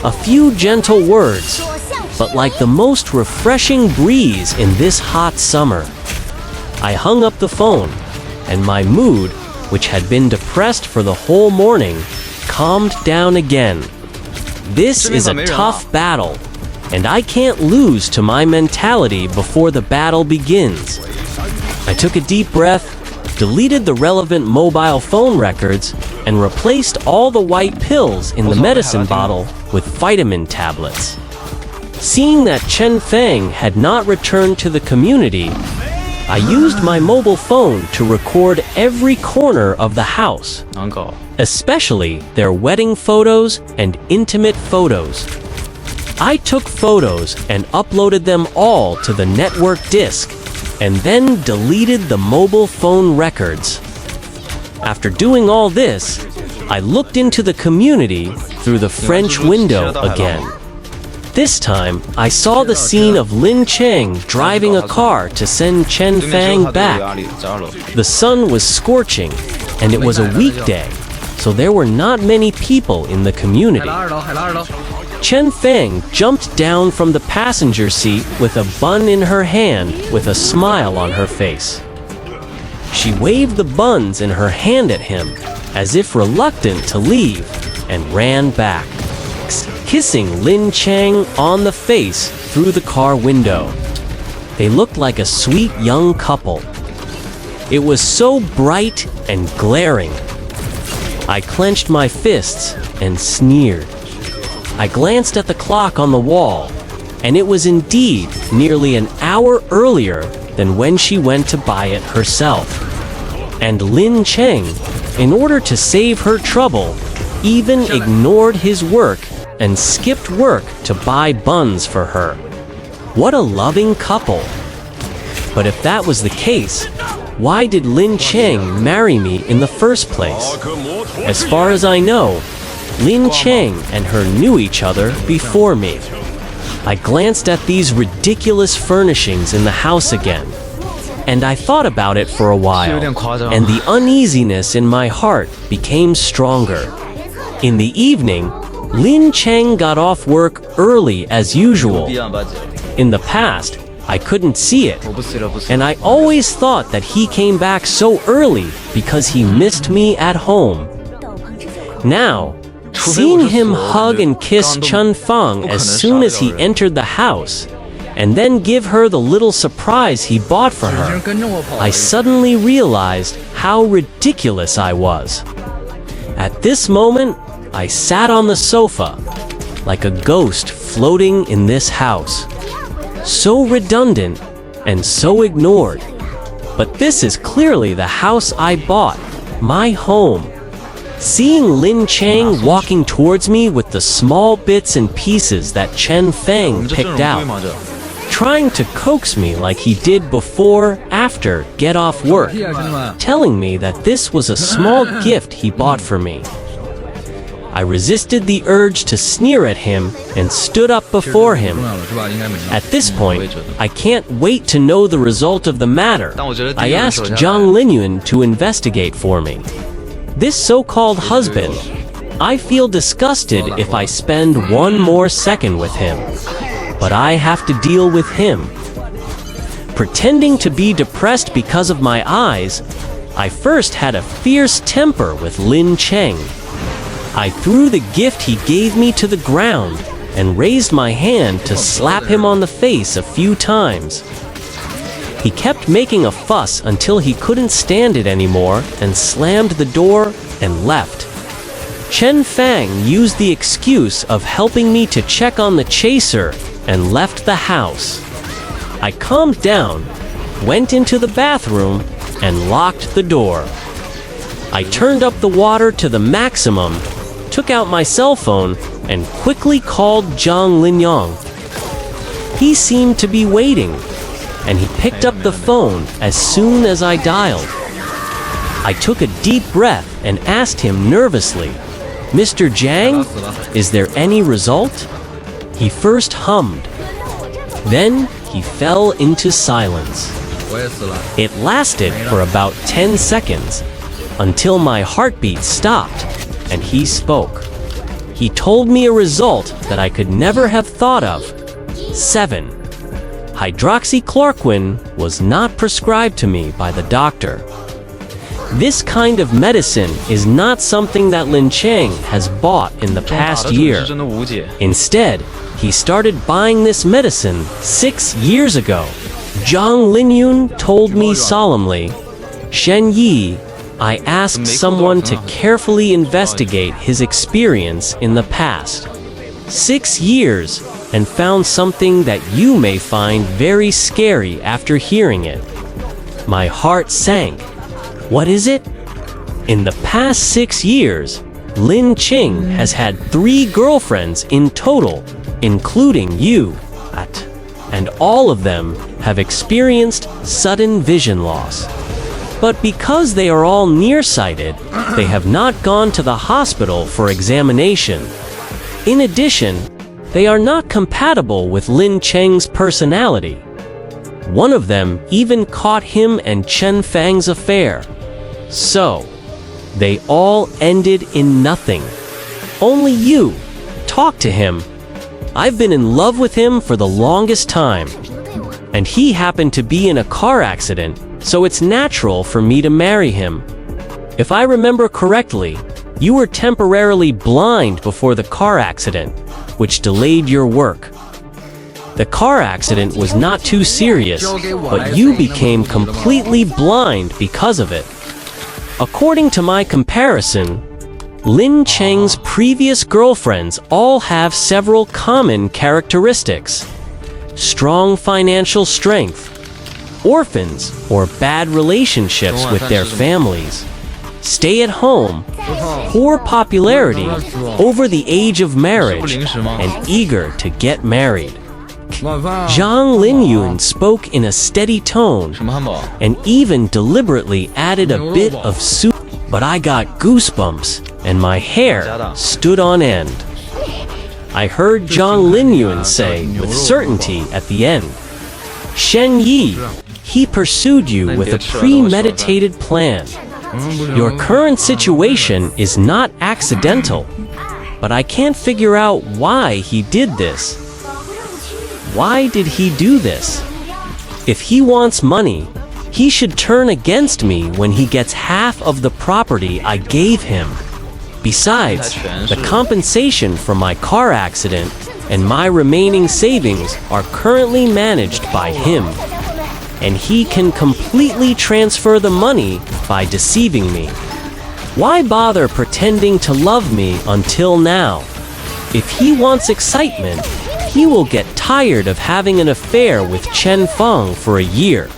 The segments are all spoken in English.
A few gentle words, but like the most refreshing breeze in this hot summer. I hung up the phone, and my mood, which had been depressed for the whole morning, calmed down again. This is a tough battle, and I can't lose to my mentality before the battle begins. I took a deep breath, deleted the relevant mobile phone records, and replaced all the white pills in the medicine bottle with vitamin tablets. Seeing that Chen Feng had not returned to the community, I used my mobile phone to record every corner of the house, especially their wedding photos and intimate photos. I took photos and uploaded them all to the network disk, and then deleted the mobile phone records. After doing all this, I looked into the community through the French window again. This time, I saw the scene of Lin Cheng driving a car to send Chen Feng back. The sun was scorching, and it was a weekday, so there were not many people in the community. Chen Feng jumped down from the passenger seat with a bun in her hand with a smile on her face. She waved the buns in her hand at him, as if reluctant to leave, and ran back, kissing Lin Cheng on the face through the car window. They looked like a sweet young couple. It was so bright and glaring. I clenched my fists and sneered. I glanced at the clock on the wall, and it was indeed nearly an hour earlier than when she went to buy it herself. And Lin Cheng, in order to save her trouble, even ignored his work and skipped work to buy buns for her. What a loving couple. But if that was the case, why did Lin Cheng marry me in the first place? As far as I know, Lin Cheng and her knew each other before me. I glanced at these ridiculous furnishings in the house again, and I thought about it for a while, and the uneasiness in my heart became stronger. In the evening, Lin Cheng got off work early as usual. In the past, I couldn't see it, and I always thought that he came back so early because he missed me at home. Now, seeing him hug and kiss Chen Feng as soon as he entered the house, and then give her the little surprise he bought for her, I suddenly realized how ridiculous I was. At this moment, I sat on the sofa, like a ghost floating in this house. So redundant and so ignored. But this is clearly the house I bought, my home. Seeing Lin Cheng walking towards me with the small bits and pieces that Chen Feng picked out, trying to coax me like he did before, after get off work, telling me that this was a small gift he bought for me. I resisted the urge to sneer at him and stood up before him. At this point, I can't wait to know the result of the matter. I asked Zhang Linyun to investigate for me. This so-called husband, I feel disgusted if I spend one more second with him. But I have to deal with him. Pretending to be depressed because of my eyes, I first had a fierce temper with Lin Cheng. I threw the gift he gave me to the ground and raised my hand to slap him on the face a few times. He kept making a fuss until he couldn't stand it anymore and slammed the door and left. Chen Feng used the excuse of helping me to check on the chaser and left the house. I calmed down, went into the bathroom, and locked the door. I turned up the water to the maximum, took out my cell phone, and quickly called Zhang Linyang. He seemed to be waiting, and he picked up the phone as soon as I dialed. I took a deep breath and asked him nervously, "Mr. Zhang, is there any result?" He first hummed. Then he fell into silence. It lasted for about 10 seconds, until my heartbeat stopped, and he spoke. He told me a result that I could never have thought of. 7. Hydroxychloroquine was not prescribed to me by the doctor. This kind of medicine is not something that Lin Cheng has bought in the past year. Instead, he started buying this medicine 6 years ago. Zhang Linyun told me solemnly, "Shen Yi, I asked someone to carefully investigate his experience in the past 6 years and found something that you may find very scary after hearing it." My heart sank. What is it? In the past 6 years, Lin Cheng has had 3 girlfriends in total, including you, and all of them have experienced sudden vision loss. But because they are all nearsighted, they have not gone to the hospital for examination. In addition, they are not compatible with Lin Cheng's personality. One of them even caught him and Chen Fang's affair. So, they all ended in nothing. Only you. Talk to him. I've been in love with him for the longest time. And he happened to be in a car accident, so it's natural for me to marry him. If I remember correctly, you were temporarily blind before the car accident, which delayed your work. The car accident was not too serious, but you became completely blind because of it. According to my comparison, Lin Cheng's previous girlfriends all have several common characteristics: strong financial strength, orphans or bad relationships with their families, stay at home, poor popularity, over the age of marriage, and eager to get married. Zhang Linyun spoke in a steady tone and even deliberately added a bit of soup, but I got goosebumps and my hair stood on end. I heard Zhang Linyun say with certainty at the end, "Shen Yi, he pursued you with a premeditated plan. Your current situation is not accidental, but I can't figure out why he did this. Why did he do this? If he wants money, he should turn against me when he gets half of the property I gave him. Besides, the compensation for my car accident and my remaining savings are currently managed by him, and he can completely transfer the money by deceiving me. Why bother pretending to love me until now? If he wants excitement, he will get tired of having an affair with Chen Feng for a year.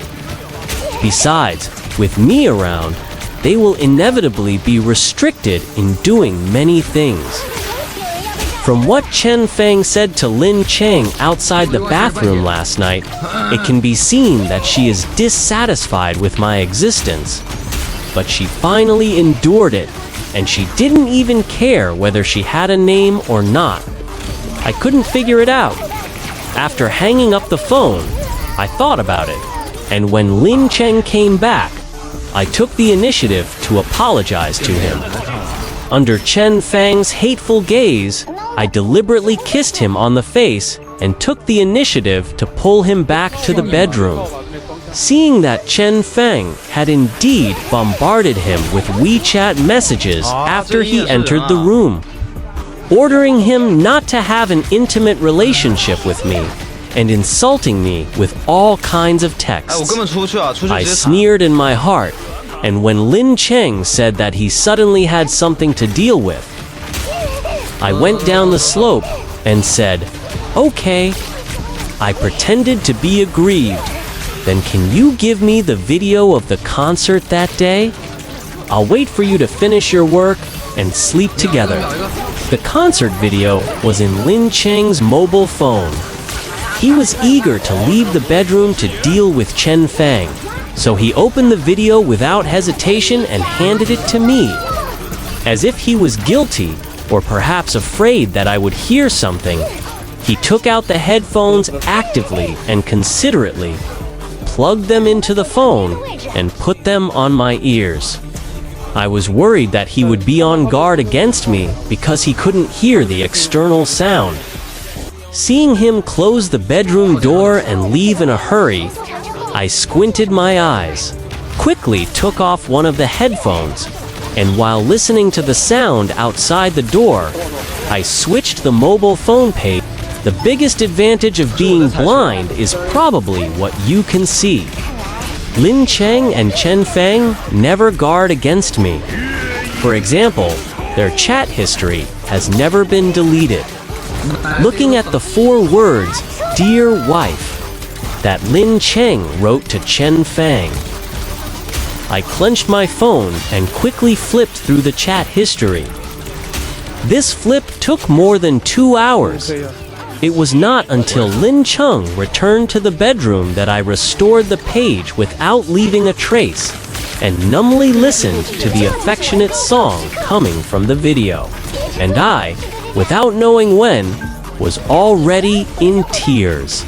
Besides, with me around, they will inevitably be restricted in doing many things." From what Chen Feng said to Lin Cheng outside the bathroom last night, it can be seen that she is dissatisfied with my existence. But she finally endured it, and she didn't even care whether she had a name or not. I couldn't figure it out. After hanging up the phone, I thought about it, and when Lin Cheng came back, I took the initiative to apologize to him. Under Chen Fang's hateful gaze, I deliberately kissed him on the face and took the initiative to pull him back to the bedroom. Seeing that Chen Fang had indeed bombarded him with WeChat messages after he entered the room, ordering him not to have an intimate relationship with me, and insulting me with all kinds of texts. I sneered in my heart, and when Lin Cheng said that he suddenly had something to deal with, I went down the slope and said, "Okay." I pretended to be aggrieved. "Then can you give me the video of the concert that day? I'll wait for you to finish your work and sleep together." The concert video was in Lin Cheng's mobile phone. He was eager to leave the bedroom to deal with Chen Fang, so he opened the video without hesitation and handed it to me. As if he was guilty, or perhaps afraid that I would hear something, he took out the headphones actively and considerately, plugged them into the phone, and put them on my ears. I was worried that he would be on guard against me because he couldn't hear the external sound. Seeing him close the bedroom door and leave in a hurry, I squinted my eyes, quickly took off one of the headphones, and while listening to the sound outside the door, I switched the mobile phone page. The biggest advantage of being blind is probably what you can see. Lin Cheng and Chen Feng never guard against me. For example, their chat history has never been deleted. Looking at the 4 words, "Dear Wife," that Lin Cheng wrote to Chen Feng, I clenched my phone and quickly flipped through the chat history. This flip took more than 2 hours. It was not until Lin Cheng returned to the bedroom that I restored the page without leaving a trace and numbly listened to the affectionate song coming from the video. And I, without knowing when, was already in tears.